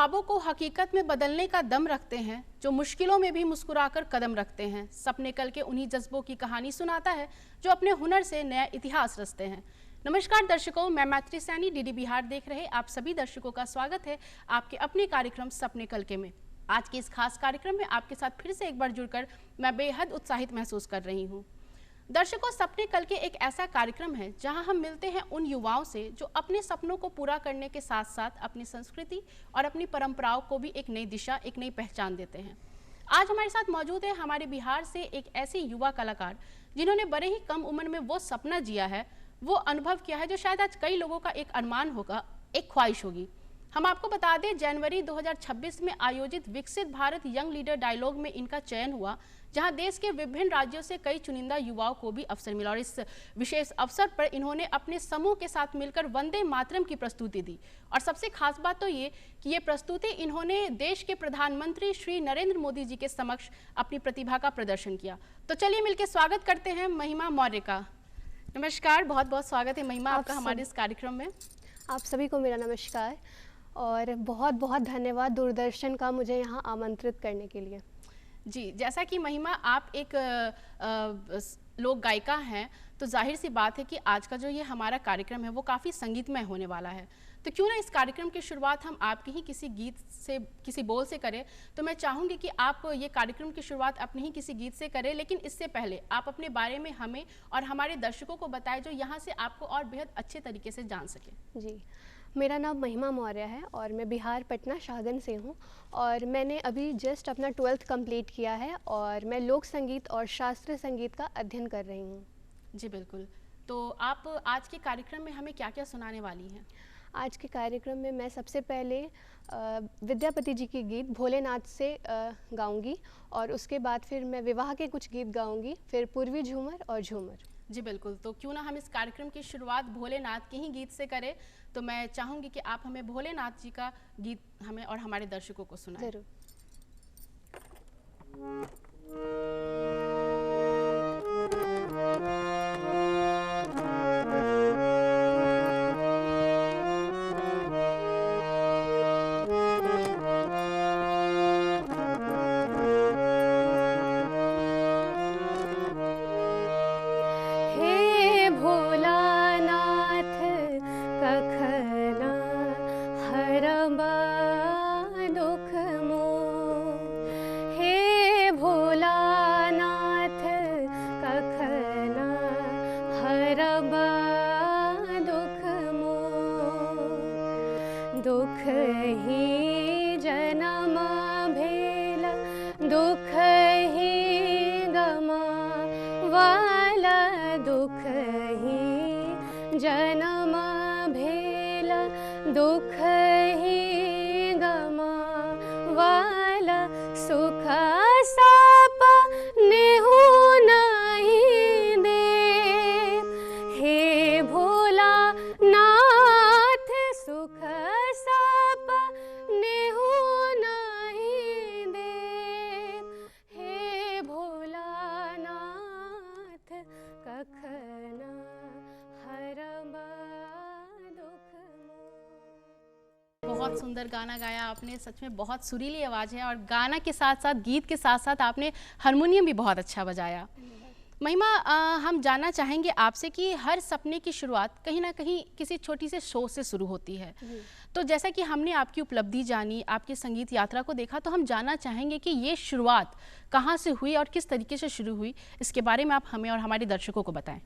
ख्वाबों को हकीकत में बदलने का दम रखते हैं, जो मुश्किलों में भी मुस्कुराकर कदम रखते हैं। सपने कल के उन्हीं जज्बों की कहानी सुनाता है जो अपने हुनर से नया इतिहास रचते हैं। नमस्कार दर्शकों, मैं मैत्री सैनी डीडी बिहार देख रहे आप सभी दर्शकों का स्वागत है आपके अपने कार्यक्रम सपने कल के में। आज के इस खास कार्यक्रम में आपके साथ फिर से एक बार जुड़कर मैं बेहद उत्साहित महसूस कर रही हूँ। दर्शकों, सपने कल के एक ऐसा कार्यक्रम है जहां हम मिलते हैं उन युवाओं से जो अपने सपनों को पूरा करने के साथ साथ अपनी संस्कृति और अपनी परंपराओं को भी एक नई दिशा, एक नई पहचान देते हैं। आज हमारे साथ मौजूद है हमारे बिहार से एक ऐसे युवा कलाकार जिन्होंने बड़े ही कम उम्र में वो सपना जिया है, वो अनुभव किया है जो शायद आज कई लोगों का एक अरमान होगा, एक ख्वाहिश होगी। हम आपको बता दें, जनवरी 2026 में आयोजित विकसित भारत यंग लीडर डायलॉग में इनका चयन हुआ, जहां देश के विभिन्न राज्यों से कई चुनिंदा युवाओं को भी अवसर मिला। और इस विशेष अवसर पर इन्होंने अपने समूह के साथ मिलकर वंदे मातरम की प्रस्तुति दी। और सबसे खास बात तो ये कि ये प्रस्तुति इन्होंने देश के प्रधानमंत्री श्री नरेंद्र मोदी जी के समक्ष अपनी प्रतिभा का प्रदर्शन किया। तो चलिए मिलकर स्वागत करते हैं महिमा मौर्य का। नमस्कार, बहुत बहुत स्वागत है महिमा आपका हमारे इस कार्यक्रम में। आप सभी को मेरा नमस्कार और बहुत बहुत धन्यवाद दूरदर्शन का मुझे यहाँ आमंत्रित करने के लिए। जी, जैसा कि महिमा आप एक लोक गायिका हैं, तो जाहिर सी बात है कि आज का जो ये हमारा कार्यक्रम है वो काफ़ी संगीतमय होने वाला है। तो क्यों ना इस कार्यक्रम की शुरुआत हम आपके ही किसी गीत से, किसी बोल से करें। तो मैं चाहूँगी कि आप ये कार्यक्रम की शुरुआत अपने ही किसी गीत से करें, लेकिन इससे पहले आप अपने बारे में हमें और हमारे दर्शकों को बताएं जो यहाँ से आपको और बेहद अच्छे तरीके से जान सकें। जी, मेरा नाम महिमा मौर्य है और मैं बिहार पटना शाहगंज से हूँ और मैंने अभी जस्ट अपना 12th कंप्लीट किया है और मैं लोक संगीत और शास्त्रीय संगीत का अध्ययन कर रही हूँ। जी बिल्कुल। तो आप आज के कार्यक्रम में हमें क्या क्या सुनाने वाली हैं? आज के कार्यक्रम में मैं सबसे पहले विद्यापति जी के गीत भोलेनाथ से गाऊंगी और उसके बाद फिर मैं विवाह के कुछ गीत गाऊंगी, फिर पूर्वी झूमर और झूमर। जी बिल्कुल। तो क्यों ना हम इस कार्यक्रम की शुरुआत भोलेनाथ के ही गीत से करें। तो मैं चाहूँगी कि आप हमें भोलेनाथ जी का गीत हमें और हमारे दर्शकों को सुनाएं। जरूर। दुख ही जन्म भेल दुख ही गमा वाला, दुख ही जन्म भेल दुख ही गमा वाला, सुख साप नेहु नहीं दे। हे भोला नाथ सुख साप नेहु नहीं दे। हे भोला नाथ कखना हरबा दुख। बहुत सुंदर गाना गाया आपने, सच में बहुत सुरीली आवाज़ है और गाना के साथ साथ, गीत के साथ साथ आपने हारमोनियम भी बहुत अच्छा बजाया। महिमा, हम जानना चाहेंगे आपसे कि हर सपने की शुरुआत कहीं ना कहीं किसी छोटी से शो से शुरू होती है। तो जैसा कि हमने आपकी उपलब्धि जानी, आपकी संगीत यात्रा को देखा, तो हम जानना चाहेंगे कि ये शुरुआत कहाँ से हुई और किस तरीके से शुरू हुई, इसके बारे में आप हमें और हमारे दर्शकों को बताएं।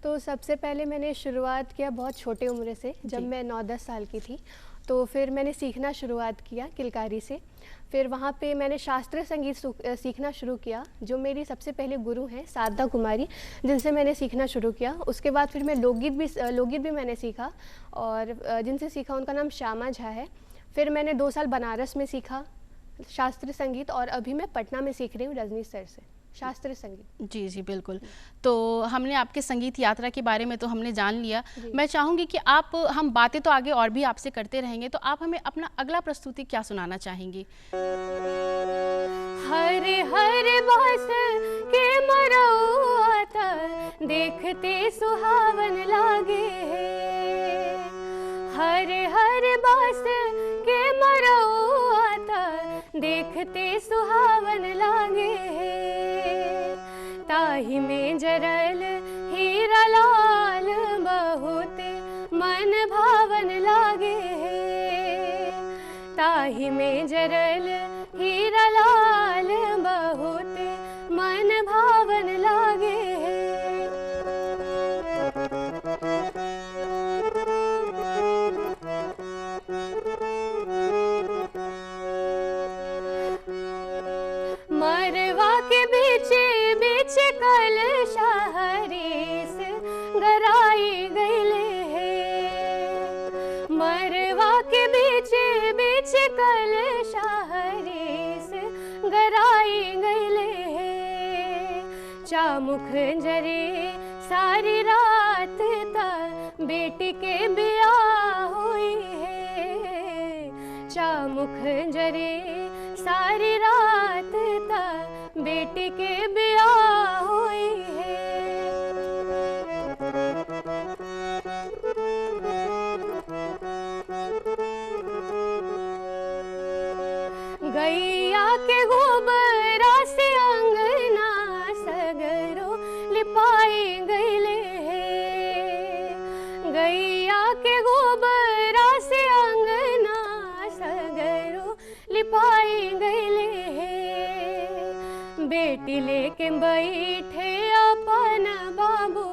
तो सबसे पहले मैंने शुरुआत किया बहुत छोटे उम्र से, जब मैं 9-10 साल की थी। तो फिर मैंने सीखना शुरुआत किया किलकारी से। फिर वहाँ पे मैंने शास्त्रीय संगीत सीखना शुरू किया, जो मेरी सबसे पहले गुरु हैं साधना कुमारी, जिनसे मैंने सीखना शुरू किया। उसके बाद फिर मैं लोकगीत भी मैंने सीखा और जिनसे सीखा उनका नाम श्यामा झा है। फिर मैंने 2 साल बनारस में सीखा शास्त्रीय संगीत और अभी मैं पटना में सीख रही हूँ रजनीश सर से शास्त्रीय संगीत। जी जी बिल्कुल। तो हमने आपके संगीत यात्रा के बारे में तो हमने जान लिया। मैं चाहूँगी कि आप, हम बातें तो आगे और भी आपसे करते रहेंगे, तो आप हमें अपना अगला प्रस्तुति क्या सुनाना चाहेंगी? हरे हरे बास के मरौता देखते सुहावन लागे। हरे हरे बास के मरौता देखते सुहावन लागे ताहि में जरल हीरा लाल बहुते मन भावन लागे ताहि में जरल हीरा लाल बहुते मन भावन लागे मरवा के बीच बीच कल शाहरीस गराई गईले मरवा के बीच बीच कल शाहरीस गराई गईले चामुख जरे सारी रात तक बेटी के ब्याह हुई है चामुख जरे सारी रात तक बेटी के ब्याह हुई है गैया के गोबरा से अंगना सगरो लिपाई गईले गैया के गोबरा से अंगना सगरो लिपाई गईले बेटी लेके बैठे अपन बाबू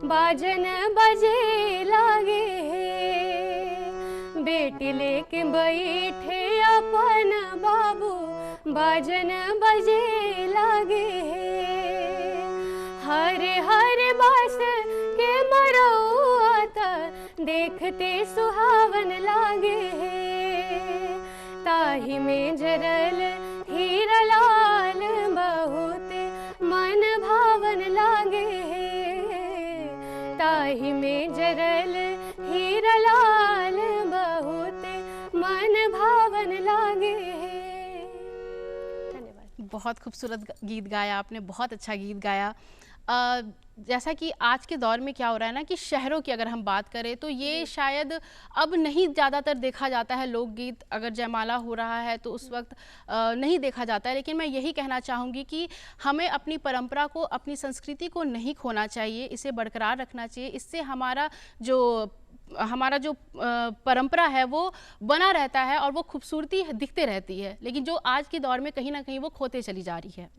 बाजन बजे लागे बेटी लेके बैठे अपन बाबू बाजन बजे लागे हरे हरे बास के मरौआ देखते सुहावन लागे ताहि में जरल हीरा लाल बहुते मन भावन लागे ताहि में जरल हीरा लाल बहुते मन भावन लागे। धन्यवाद। बहुत खूबसूरत गीत गाया आपने, बहुत अच्छा गीत गाया। जैसा कि आज के दौर में क्या हो रहा है ना कि शहरों की अगर हम बात करें तो ये शायद अब नहीं ज़्यादातर देखा जाता है लोकगीत, अगर जयमाला हो रहा है तो उस वक्त नहीं देखा जाता है। लेकिन मैं यही कहना चाहूँगी कि हमें अपनी परंपरा को, अपनी संस्कृति को नहीं खोना चाहिए, इसे बरकरार रखना चाहिए। इससे हमारा जो परंपरा है वो बना रहता है और वो खूबसूरती दिखते रहती है। लेकिन जो आज के दौर में कहीं ना कहीं वो खोते चली जा रही है।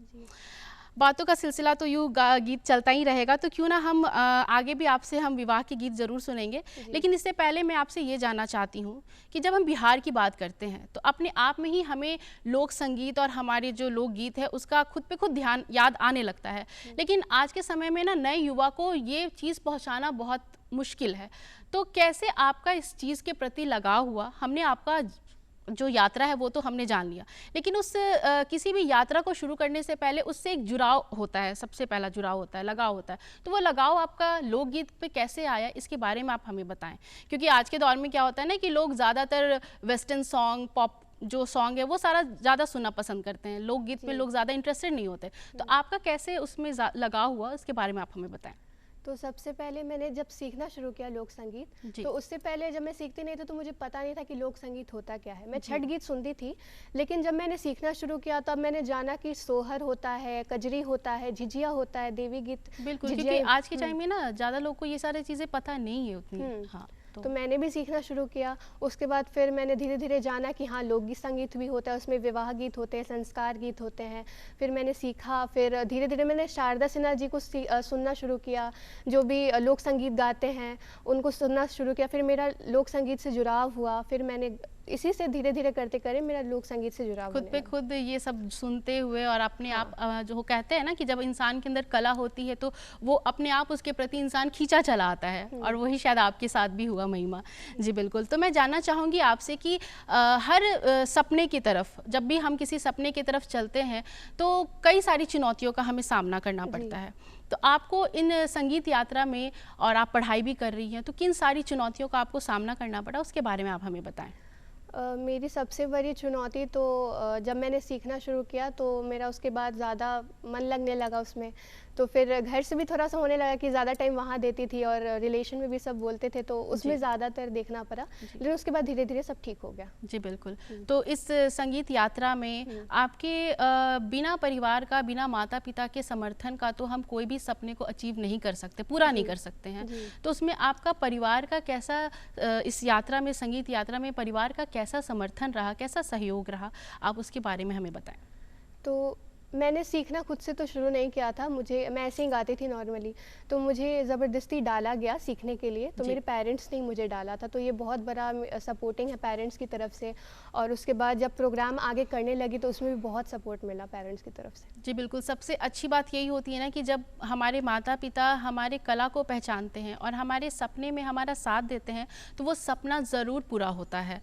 बातों का सिलसिला तो यूँ गीत चलता ही रहेगा, तो क्यों ना हम आगे भी आपसे हम विवाह के गीत ज़रूर सुनेंगे। लेकिन इससे पहले मैं आपसे ये जानना चाहती हूँ कि जब हम बिहार की बात करते हैं तो अपने आप में ही हमें लोक संगीत और हमारे जो लोकगीत है उसका खुद पे खुद ध्यान याद आने लगता है। लेकिन आज के समय में ना नए युवा को ये चीज़ पहुँचाना बहुत मुश्किल है। तो कैसे आपका इस चीज़ के प्रति लगाव हुआ? हमने आपका जो यात्रा है वो तो हमने जान लिया, लेकिन उस किसी भी यात्रा को शुरू करने से पहले उससे एक जुड़ाव होता है, सबसे पहला जुड़ाव होता है, लगाव होता है। तो वो लगाव आपका लोकगीत पे कैसे आया, इसके बारे में आप हमें बताएं। क्योंकि आज के दौर में क्या होता है ना कि लोग ज़्यादातर वेस्टर्न सॉन्ग, पॉप जो सॉन्ग है वो सारा ज़्यादा सुनना पसंद करते हैं, लोकगीत में लोग ज़्यादा इंटरेस्टेड नहीं होते। तो आपका कैसे उसमें लगाव हुआ, उसके बारे में आप हमें बताएं। तो सबसे पहले मैंने जब सीखना शुरू किया लोक संगीत, तो उससे पहले जब मैं सीखती नहीं थी तो मुझे पता नहीं था कि लोक संगीत होता क्या है। मैं छठ गीत सुनती थी, लेकिन जब मैंने सीखना शुरू किया तब मैंने जाना कि सोहर होता है, कजरी होता है, झिझिया होता है, देवी गीत। बिल्कुल, क्योंकि आज के टाइम में ना ज़्यादा लोग को ये सारी चीज़ें पता नहीं है उतनी। हाँ, तो मैंने भी सीखना शुरू किया। उसके बाद फिर मैंने धीरे धीरे जाना कि हाँ लोकगीत संगीत भी होता है, उसमें विवाह गीत होते हैं, संस्कार गीत होते हैं। फिर मैंने सीखा, फिर धीरे धीरे मैंने शारदा सिन्हा जी को सुनना शुरू किया, जो भी लोक संगीत गाते हैं उनको सुनना शुरू किया। फिर मेरा लोक संगीत से जुड़ाव हुआ, फिर मैंने इसी से धीरे धीरे करते करे मेरा लोक संगीत से जुड़ाव खुद पे खुद ये सब सुनते हुए और अपने आप जो कहते हैं ना कि जब इंसान के अंदर कला होती है तो वो अपने आप उसके प्रति इंसान खींचा चला आता है, और वही शायद आपके साथ भी हुआ महिमा जी। बिल्कुल। तो मैं जानना चाहूँगी आपसे कि हर सपने की तरफ, जब भी हम किसी सपने की तरफ चलते हैं तो कई सारी चुनौतियों का हमें सामना करना पड़ता है। तो आपको इन संगीत यात्रा में, और आप पढ़ाई भी कर रही हैं, तो किन सारी चुनौतियों का आपको सामना करना पड़ा, उसके बारे में आप हमें बताएं। मेरी सबसे बड़ी चुनौती तो जब मैंने सीखना शुरू किया तो मेरा उसके बाद ज़्यादा मन लगने लगा उसमें, तो फिर घर से भी थोड़ा सा होने लगा कि ज़्यादा टाइम वहाँ देती थी और रिलेशन में भी सब बोलते थे, तो उसमें ज़्यादातर देखना पड़ा, लेकिन उसके बाद धीरे धीरे सब ठीक हो गया। जी बिल्कुल। तो इस संगीत यात्रा में आपके बिना परिवार का, बिना माता पिता के समर्थन का तो हम कोई भी सपने को अचीव नहीं कर सकते, पूरा नहीं कर सकते हैं। तो उसमें आपका परिवार का कैसा, इस यात्रा में, संगीत यात्रा में परिवार का कैसा समर्थन रहा, कैसा सहयोग रहा, आप उसके बारे में हमें बताएं। तो मैंने सीखना खुद से तो शुरू नहीं किया था, मैं ऐसे ही गाती थी नॉर्मली, तो मुझे ज़बरदस्ती डाला गया सीखने के लिए, तो मेरे पेरेंट्स ने मुझे डाला था, तो ये बहुत बड़ा सपोर्टिंग है पेरेंट्स की तरफ से। और उसके बाद जब प्रोग्राम आगे करने लगी तो उसमें भी बहुत सपोर्ट मिला पेरेंट्स की तरफ से। जी बिल्कुल, सबसे अच्छी बात यही होती है ना कि जब हमारे माता पिता हमारे कला को पहचानते हैं और हमारे सपने में हमारा साथ देते हैं तो वो सपना ज़रूर पूरा होता है।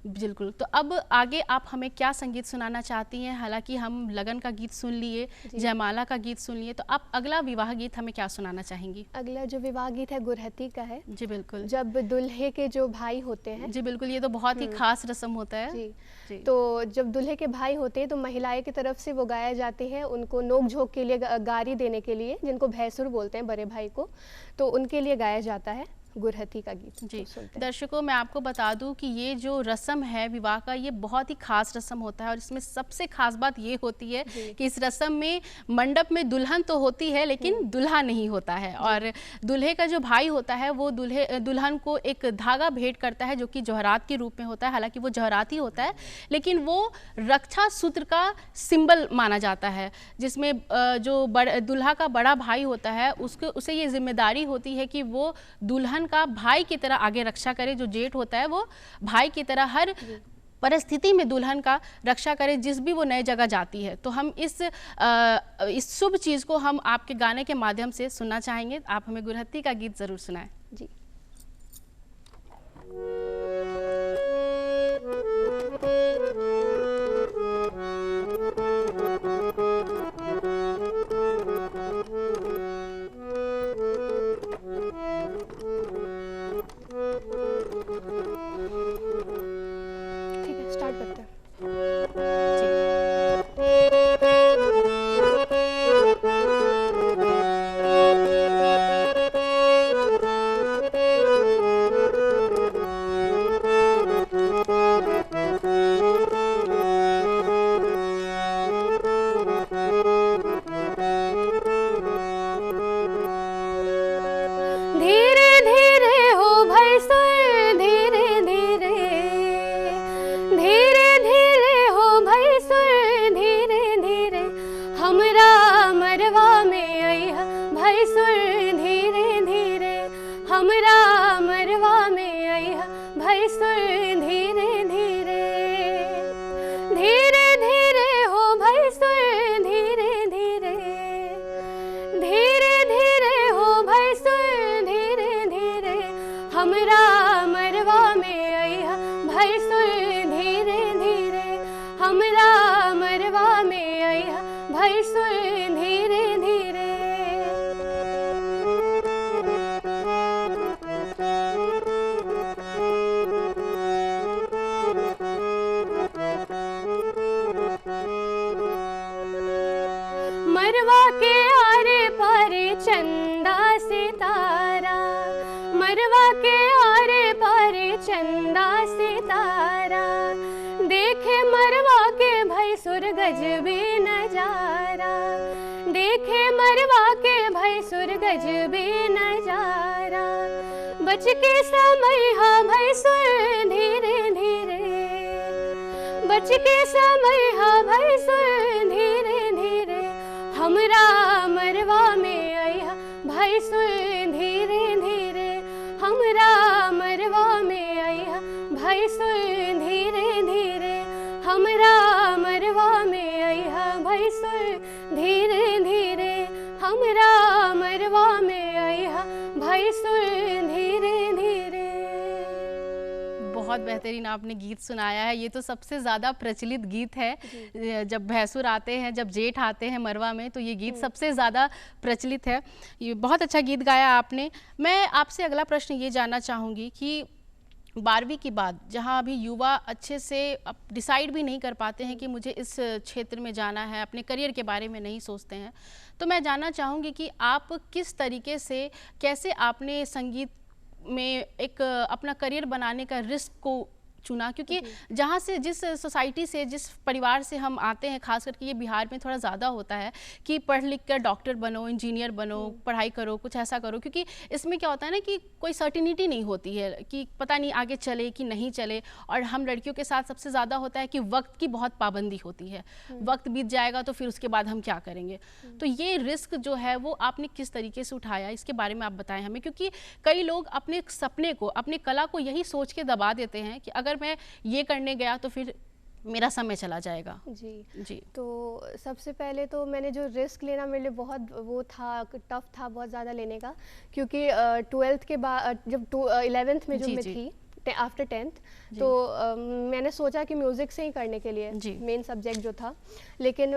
बिल्कुल। तो अब आगे आप हमें क्या संगीत सुनाना चाहती हैं? हालांकि हम लगन का गीत सुन लिए, जयमाला का गीत सुन लिए, तो आप अगला विवाह गीत हमें क्या सुनाना चाहेंगी? अगला जो विवाह गीत है गुरहथी का है। जी बिल्कुल। जब दुल्हे के जो भाई होते हैं। जी बिल्कुल, ये तो बहुत ही खास रस्म होता है। जी। तो जब दुल्हे के भाई होते हैं तो महिलाएं की तरफ से वो गाए जाते हैं, उनको नोक झोंक के लिए, गारी देने के लिए, जिनको भैंसुर बोलते हैं बड़े भाई को, तो उनके लिए गाया जाता है गुरहथी का गीत। जी दर्शकों, मैं आपको बता दूं कि ये जो रस्म है विवाह का, ये बहुत ही खास रस्म होता है और इसमें सबसे खास बात ये होती है कि इस रस्म में मंडप में दुल्हन तो होती है लेकिन दूल्हा नहीं होता है, और दूल्हे का जो भाई होता है वो दुल्हन को एक धागा भेंट करता है जो कि जौहरात के रूप में होता है। हालांकि वो जौहरात ही होता है लेकिन वो रक्षा सूत्र का सिंबल माना जाता है, जिसमें जो दूल्हा का बड़ा भाई होता है उसे ये जिम्मेदारी होती है कि वो दुल्हन का भाई की तरह आगे रक्षा करे। जो जेठ होता है वो भाई की तरह हर परिस्थिति में दुल्हन का रक्षा करे जिस भी वो नए जगह जाती है। तो हम इस शुभ चीज़ को हम आपके गाने के माध्यम से सुनना चाहेंगे। आप हमें गुरहथी का गीत ज़रूर सुनाएं। जी। मरवा के आरे पारे चंदा सितारा, मरवा के आरे पारे चंदा सितारा, देखे मरवा के भाई सुरगज भी नजारा, देखे मरवा के भाई सुरगज भी नजारा। बच के समय हा भाई सुर धीरे धीरे, बच के समय हा भाई सुर धीरे धीरे, हमरा मरवा में आया भाई सुर धीरे धीरे, हमरा मरवा में आया भाई सुर धीरे धीरे, हमरा मरवा में आया भाई सुर धीरे धीरे, हमरा मरवा में आया भाई सुर धीरे धीरे। बहुत बेहतरीन आपने गीत सुनाया है। ये तो सबसे ज़्यादा प्रचलित गीत है। जब भैंसुर आते हैं, जब जेठ आते हैं मरवा में, तो ये गीत सबसे ज़्यादा प्रचलित है। ये बहुत अच्छा गीत गाया आपने। मैं आपसे अगला प्रश्न ये जानना चाहूँगी कि 12वीं के बाद जहां अभी युवा अच्छे से अब डिसाइड भी नहीं कर पाते हैं कि मुझे इस क्षेत्र में जाना है, अपने करियर के बारे में नहीं सोचते हैं, तो मैं जानना चाहूँगी कि आप किस तरीके से, कैसे आपने संगीत में एक अपना करियर बनाने का रिस्क को चुना, क्योंकि जहाँ से, जिस सोसाइटी से, जिस परिवार से हम आते हैं, खास करके ये बिहार में थोड़ा ज़्यादा होता है कि पढ़ लिख कर डॉक्टर बनो, इंजीनियर बनो, पढ़ाई करो, कुछ ऐसा करो, क्योंकि इसमें क्या होता है ना कि कोई सर्टिनिटी नहीं होती है कि पता नहीं आगे चले कि नहीं चले। और हम लड़कियों के साथ सबसे ज़्यादा होता है कि वक्त की बहुत पाबंदी होती है, वक्त बीत जाएगा तो फिर उसके बाद हम क्या करेंगे। तो ये रिस्क जो है वो आपने किस तरीके से उठाया, इसके बारे में आप बताएं हमें, क्योंकि कई लोग अपने सपने को, अपनी कला को यही सोच के दबा देते हैं कि अगर मैं ये करने गया तो फिर मेरा समय चला जाएगा। जी। तो सबसे पहले तो मैंने जो रिस्क लेना मेरे लिए बहुत वो था, टफ था बहुत ज़्यादा लेने का, क्योंकि 12th के बाद जब 11th में जो मैं थी आफ्टर 10th, तो मैंने सोचा कि म्यूज़िक से ही करने के लिए मेन सब्जेक्ट जो था, लेकिन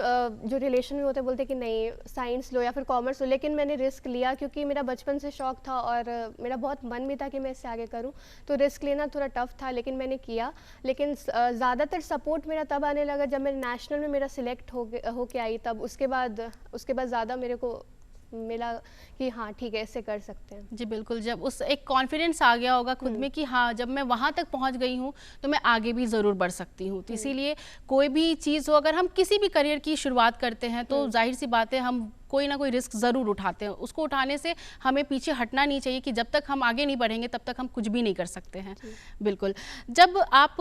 जो रिलेशन में होते बोलते कि नहीं साइंस लो या फिर कॉमर्स लो, लेकिन मैंने रिस्क लिया क्योंकि मेरा बचपन से शौक था और मेरा बहुत मन भी था कि मैं इससे आगे करूं, तो रिस्क लेना थोड़ा टफ था, लेकिन मैंने किया। लेकिन ज़्यादातर सपोर्ट मेरा तब आने लगा जब मैं नेशनल में मेरा सिलेक्ट हो के आई, तब उसके बाद ज़्यादा मेरे को मिला कि हाँ ठीक है इससे कर सकते हैं। जी बिल्कुल, जब उस एक कॉन्फिडेंस आ गया होगा खुद में कि हाँ जब मैं वहाँ तक पहुँच गई हूँ तो मैं आगे भी ज़रूर बढ़ सकती हूँ। तो इसीलिए कोई भी चीज़ हो, अगर हम किसी भी करियर की शुरुआत करते हैं तो जाहिर सी बात है हम कोई ना कोई रिस्क ज़रूर उठाते हैं। उसको उठाने से हमें पीछे हटना नहीं चाहिए कि जब तक हम आगे नहीं बढ़ेंगे तब तक हम कुछ भी नहीं कर सकते हैं। बिल्कुल, जब आप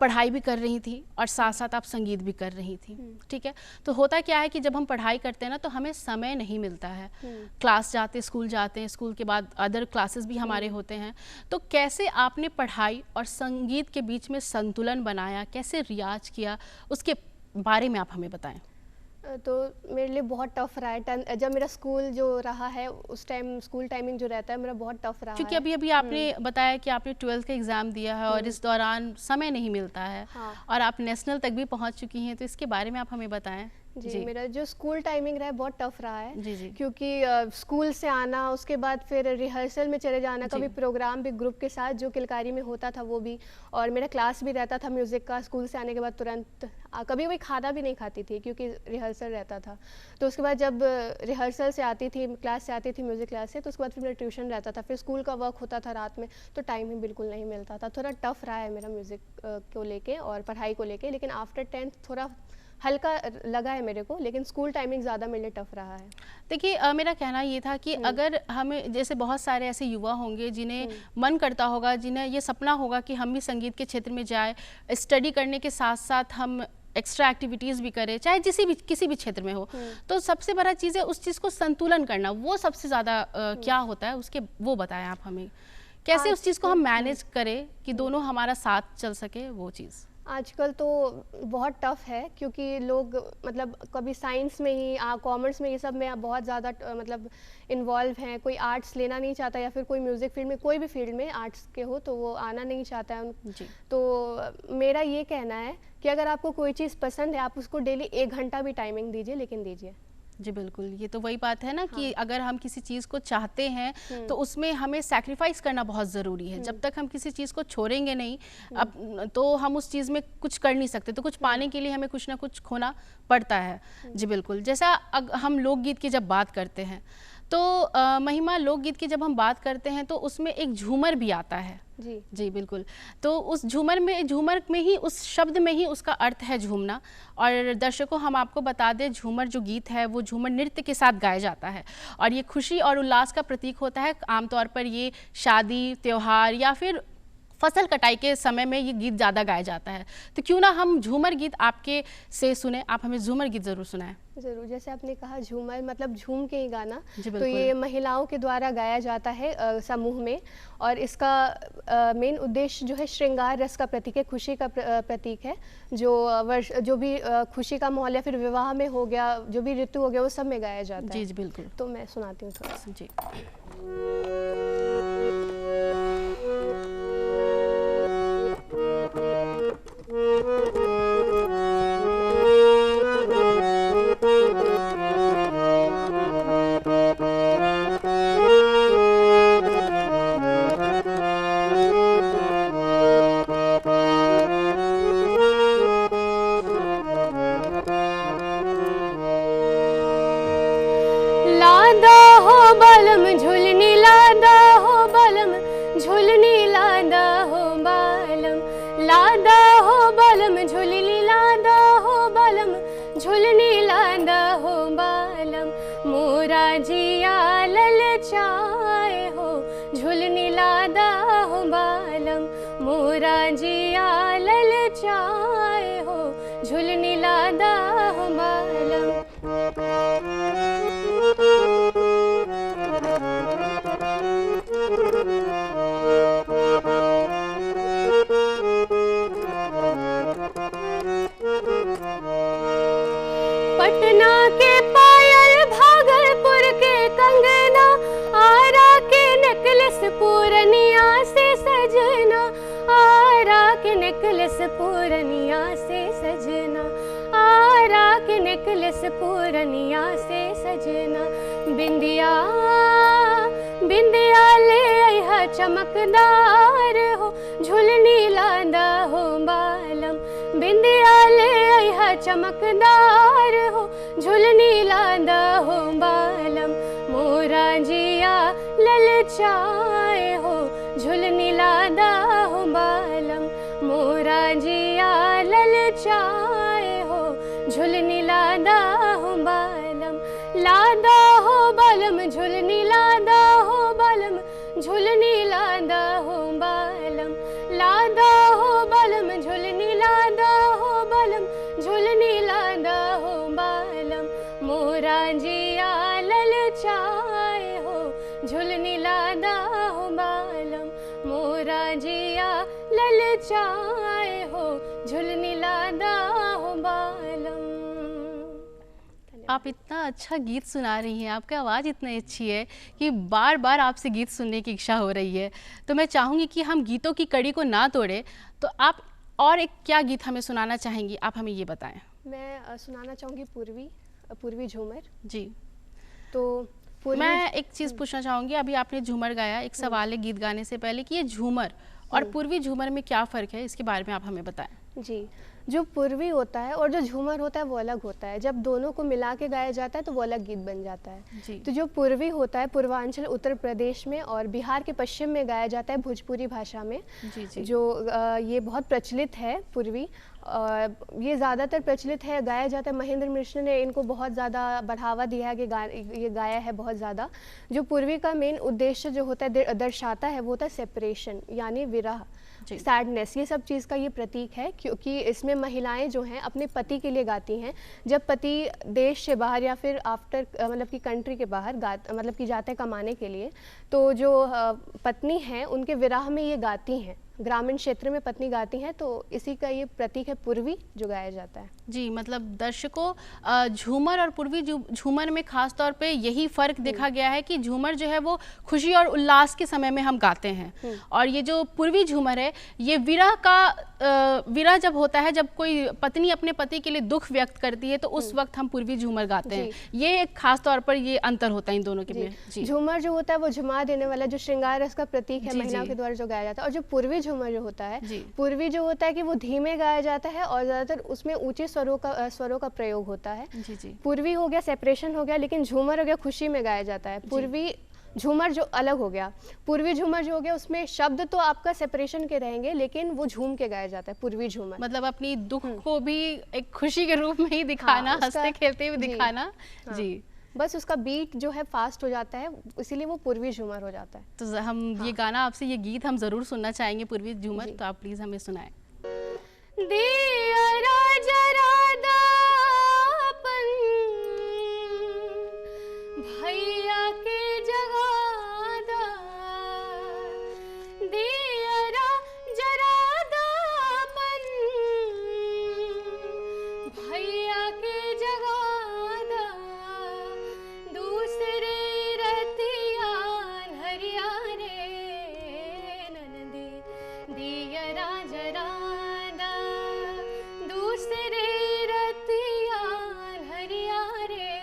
पढ़ाई भी कर रही थी और साथ साथ आप संगीत भी कर रही थी, ठीक है, तो होता क्या है कि जब हम पढ़ाई करते हैं ना तो हमें समय नहीं मिलता है, क्लास जाते, स्कूल जाते हैं, स्कूल के बाद अदर क्लासेस भी हमारे होते हैं, तो कैसे आपने पढ़ाई और संगीत के बीच में संतुलन बनाया, कैसे रियाज किया, उसके बारे में आप हमें बताएं। तो मेरे लिए बहुत टफ रहा है, जब मेरा स्कूल जो रहा है उस टाइम स्कूल टाइमिंग जो रहता है मेरा बहुत टफ रहा है, क्योंकि अभी आपने बताया कि आपने 12th का एग्ज़ाम दिया है और इस दौरान समय नहीं मिलता है। हाँ। और आप नेशनल तक भी पहुंच चुकी हैं, तो इसके बारे में आप हमें बताएं। जी, मेरा जो स्कूल टाइमिंग रहा है बहुत टफ रहा है। जी। क्योंकि स्कूल से आना, उसके बाद फिर रिहर्सल में चले जाना, कभी प्रोग्राम भी ग्रुप के साथ जो किलकारी में होता था वो भी, और मेरा क्लास भी रहता था म्यूज़िक का, स्कूल से आने के बाद तुरंत कभी कभी खाना भी नहीं खाती थी क्योंकि रिहर्सल रहता था। तो उसके बाद जब रिहर्सल से आती थी, क्लास से आती थी म्यूज़िक क्लास से, तो उसके बाद फिर मेरा ट्यूशन रहता था, फिर स्कूल का वर्क होता था रात में, तो टाइम ही बिल्कुल नहीं मिलता था। थोड़ा टफ रहा है मेरा म्यूज़िक को लेके और पढ़ाई को लेके, लेकिन आफ्टर 10th थोड़ा हल्का लगा है मेरे को, लेकिन स्कूल टाइमिंग ज़्यादा मेरे लिए टफ रहा है। देखिए मेरा कहना ये था कि अगर हमें, जैसे बहुत सारे ऐसे युवा होंगे जिन्हें मन करता होगा, जिन्हें ये सपना होगा कि हम भी संगीत के क्षेत्र में जाए, स्टडी करने के साथ साथ हम एक्स्ट्रा एक्टिविटीज़ भी करें, चाहे किसी भी क्षेत्र में हो, तो सबसे बड़ा चीज़ है उस चीज़ को संतुलन करना। वो सबसे ज़्यादा क्या होता है उसके, वो बताएं आप हमें, कैसे उस चीज़ को हम मैनेज करें कि दोनों हमारा साथ चल सके वो चीज़। आजकल तो बहुत टफ है क्योंकि लोग मतलब कभी साइंस में ही, कॉमर्स में, ये सब में बहुत ज़्यादा मतलब इन्वॉल्व हैं। कोई आर्ट्स लेना नहीं चाहता या फिर कोई म्यूज़िक फील्ड में, कोई भी फील्ड में आर्ट्स के हो तो वो आना नहीं चाहता है तो मेरा ये कहना है कि अगर आपको कोई चीज़ पसंद है आप उसको डेली 1 घंटा भी टाइमिंग दीजिए, लेकिन दीजिए। जी बिल्कुल, ये तो वही बात है ना कि अगर हम किसी चीज़ को चाहते हैं तो उसमें हमें सैक्रिफाइस करना बहुत ज़रूरी है। जब तक हम किसी चीज़ को छोड़ेंगे नहीं अब तो हम उस चीज़ में कुछ कर नहीं सकते, तो कुछ पाने के लिए हमें कुछ ना कुछ खोना पड़ता है। जी बिल्कुल, जैसा हम लोकगीत की जब बात करते हैं तो महिमा, लोकगीत की जब हम बात करते हैं तो उसमें एक झूमर भी आता है। जी बिल्कुल, तो उस झूमर में ही, उस शब्द में ही उसका अर्थ है झूमना। और दर्शकों हम आपको बता दें, झूमर जो गीत है वो झूमर नृत्य के साथ गाया जाता है और ये खुशी और उल्लास का प्रतीक होता है। आमतौर पर ये शादी, त्योहार या फिर फसल कटाई के समय में ये गीत ज़्यादा गाया जाता है। तो क्यों ना हम झूमर गीत आपके से सुने, आप हमें झूमर गीत ज़रूर सुनाएं। ज़रूर, जैसे आपने कहा झूमर मतलब झूम के ही गाना, तो ये महिलाओं के द्वारा गाया जाता है समूह में, और इसका मेन उद्देश्य जो है श्रृंगार रस का प्रतीक है, खुशी का प्रतीक है। जो भी खुशी का माहौल या फिर विवाह में हो गया, जो भी ऋतु हो गया, वो सब में गाया जाता है। जी बिल्कुल, तो मैं सुनाती हूँ थोड़ा सा। जी। बलम झुलनी लादा हो बलम झुलनी लादा हो बालम लादा हो बलम झुलनी लादा हो बलम झुलनी लादा हो बालम मोरा जिया ललचाए हो झुलनी लादा हो बालम मोरा जिया ललचाए हो झुलनी लादा हो बालम। पटना के पायल भागलपुर के कंगना आरा के नेकलेस पूरनिया से सजना आरा के नेकलेस पूरनिया से सजना आरा के नेकलेस पूरनिया से सजना बिंदिया बिंदिया ले आया चमकदार हो झुलनी लादा हो बालम बिंदिया ले आया चमकदार हो झुलनी लादा हो बालम मोरा जिया ललचाए हो झुलनी लादा हो बालम मोरा जिया ललचाए हो झुलनी लादा हो बालम लादा हो बालम झुलनी लादा हो बालम झुलनी लादा हो बालम लादा हो बालम झुलनी लादा हो बालम झुलनी लादा हो बालम मोरा जिया ललचाए हो झुलनी लादा हो बालम मोरा जिया ललचाए हो झुलनी लादा हो बालम। आप इतना अच्छा गीत सुना रही हैं, आपकी आवाज़ इतनी अच्छी है कि बार बार आपसे गीत सुनने की इच्छा हो रही है। तो मैं चाहूँगी कि हम गीतों की कड़ी को ना तोड़ें, तो आप और एक क्या गीत हमें सुनाना चाहेंगी, आप हमें ये बताएं। मैं सुनाना चाहूँगी पूर्वी झूमर। जी, तो मैं एक चीज़ पूछना चाहूँगी, अभी आपने झूमर गाया, एक सवाल है गीत गाने से पहले कि ये झूमर और पूर्वी झूमर में क्या फ़र्क है, इसके बारे में आप हमें बताएं। जी, जो पूर्वी होता है और जो झूमर होता है वो अलग होता है। जब दोनों को मिला के गाया जाता है तो वो अलग गीत बन जाता है। जी। तो जो पूर्वी होता है पूर्वांचल उत्तर प्रदेश में और बिहार के पश्चिम में गाया जाता है भोजपुरी भाषा में। जी जी। जो ये बहुत प्रचलित है पूर्वी, ये ज़्यादातर प्रचलित है, गाया जाता है। महेंद्र मिश्र ने इनको बहुत ज़्यादा बढ़ावा दिया है कि ये गाया है बहुत ज़्यादा। जो पूर्वी का मेन उद्देश्य जो होता है दर्शाता है वो होता है सेपरेशन, यानी विरह, सैडनेस, ये सब चीज़ का ये प्रतीक है। क्योंकि इसमें महिलाएं जो हैं अपने पति के लिए गाती हैं। जब पति देश से बाहर या फिर आफ्टर मतलब कि कंट्री के बाहर मतलब कि जाते हैं कमाने के लिए, तो जो पत्नी हैं उनके विरह में ये गाती हैं, ग्रामीण क्षेत्र में पत्नी गाती हैं। तो इसी का ये प्रतीक है पूर्वी जो गाया जाता है। जी, मतलब दर्शकों, झूमर और पूर्वी झूमर में खास तौर पे यही फ़र्क देखा गया है कि झूमर जो है वो खुशी और उल्लास के समय में हम गाते हैं, और ये जो पूर्वी झूमर है ये विरह जब होता है, जब कोई पत्नी अपने पति के लिए दुख व्यक्त करती है तो उस वक्त हम पूर्वी झूमर गाते हैं। ये एक खास तौर पर ये अंतर होता है इन दोनों के में। झूमर जो होता है वो झुमा देने वाला, जो श्रृंगार रस का प्रतीक है, महिलाओं के द्वारा जो गाया जाता है। और जो पूर्वी झूमर जो होता है, पूर्वी जो होता है कि वो धीमे गाया जाता है और ज़्यादातर उसमें ऊंचे स्वरों का प्रयोग होता है। पूर्वी हो गया सेपरेशन हो गया, लेकिन झूमर हो गया खुशी में गाया जाता है। पूर्वी झूमर जो अलग हो गया, पूर्वी झूमर जो हो गया उसमें शब्द तो आपका सेपरेशन के रहेंगे लेकिन वो झूम के गाया जाता है पूर्वी झूमर। मतलब अपनी दुख को भी एक खुशी के रूप में ही दिखाना, हंसते खेलते हुए दिखाना। जी, बस उसका बीट जो है फास्ट हो जाता है, इसीलिए वो पूर्वी झूमर हो जाता है। तो हम ये गाना आपसे, ये गीत हम ज़रूर सुनना चाहेंगे पूर्वी झूमर, तो आप प्लीज़ हमें सुनाएं। भैया के जगादा दियरा जरादापन, भैया के जगादा दूसरे रतिया हरिया रे नंदी दियरा जरादा दूसरे रतिया हरिया रे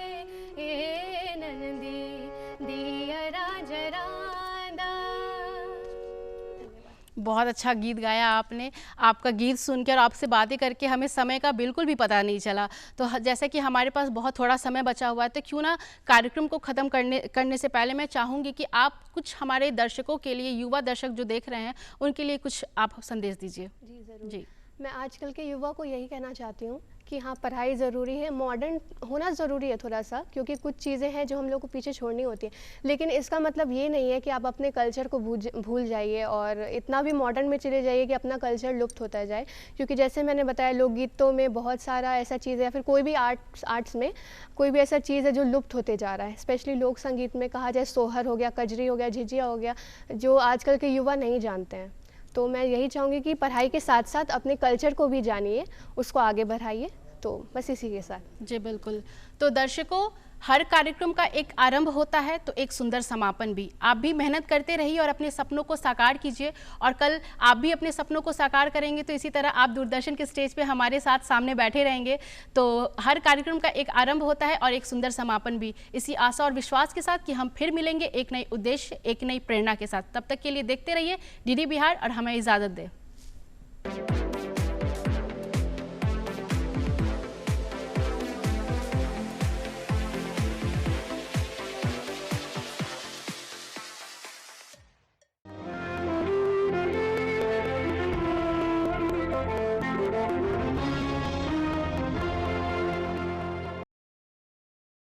नंदी बहुत अच्छा गीत गाया आपने। आपका गीत सुनकर और आपसे बातें करके हमें समय का बिल्कुल भी पता नहीं चला। तो जैसे कि हमारे पास बहुत थोड़ा समय बचा हुआ है, तो क्यों ना कार्यक्रम को ख़त्म करने से पहले मैं चाहूँगी कि आप कुछ हमारे दर्शकों के लिए, युवा दर्शक जो देख रहे हैं, उनके लिए कुछ आप संदेश दीजिए। जी ज़रूर। जी। मैं आजकल के युवा को यही कहना चाहती हूँ कि हाँ, पढ़ाई ज़रूरी है, मॉडर्न होना ज़रूरी है थोड़ा सा, क्योंकि कुछ चीज़ें हैं जो हम लोग को पीछे छोड़नी होती हैं। लेकिन इसका मतलब ये नहीं है कि आप अपने कल्चर को भूल जाइए और इतना भी मॉडर्न में चले जाइए कि अपना कल्चर लुप्त होता जाए। क्योंकि जैसे मैंने बताया, लोकगीतों में बहुत सारा ऐसा चीज़ है, या फिर कोई भी आर्ट्स में कोई भी ऐसा चीज़ है जो लुप्त होते जा रहा है। स्पेशली लोक संगीत में कहा जाए, सोहर हो गया, कजरी हो गया, झिझिया हो गया, जो आजकल के युवा नहीं जानते हैं। तो मैं यही चाहूँगी कि पढ़ाई के साथ साथ अपने कल्चर को भी जानिए, उसको आगे बढ़ाइए। तो बस इसी के साथ। जी बिल्कुल। तो दर्शकों, हर कार्यक्रम का एक आरंभ होता है तो एक सुंदर समापन भी। आप भी मेहनत करते रहिए और अपने सपनों को साकार कीजिए, और कल आप भी अपने सपनों को साकार करेंगे तो इसी तरह आप दूरदर्शन के स्टेज पे हमारे साथ सामने बैठे रहेंगे। तो हर कार्यक्रम का एक आरंभ होता है और एक सुंदर समापन भी। इसी आशा और विश्वास के साथ कि हम फिर मिलेंगे एक नए उद्देश्य, एक नई प्रेरणा के साथ। तब तक के लिए देखते रहिए DD बिहार और हमें इजाज़त दें।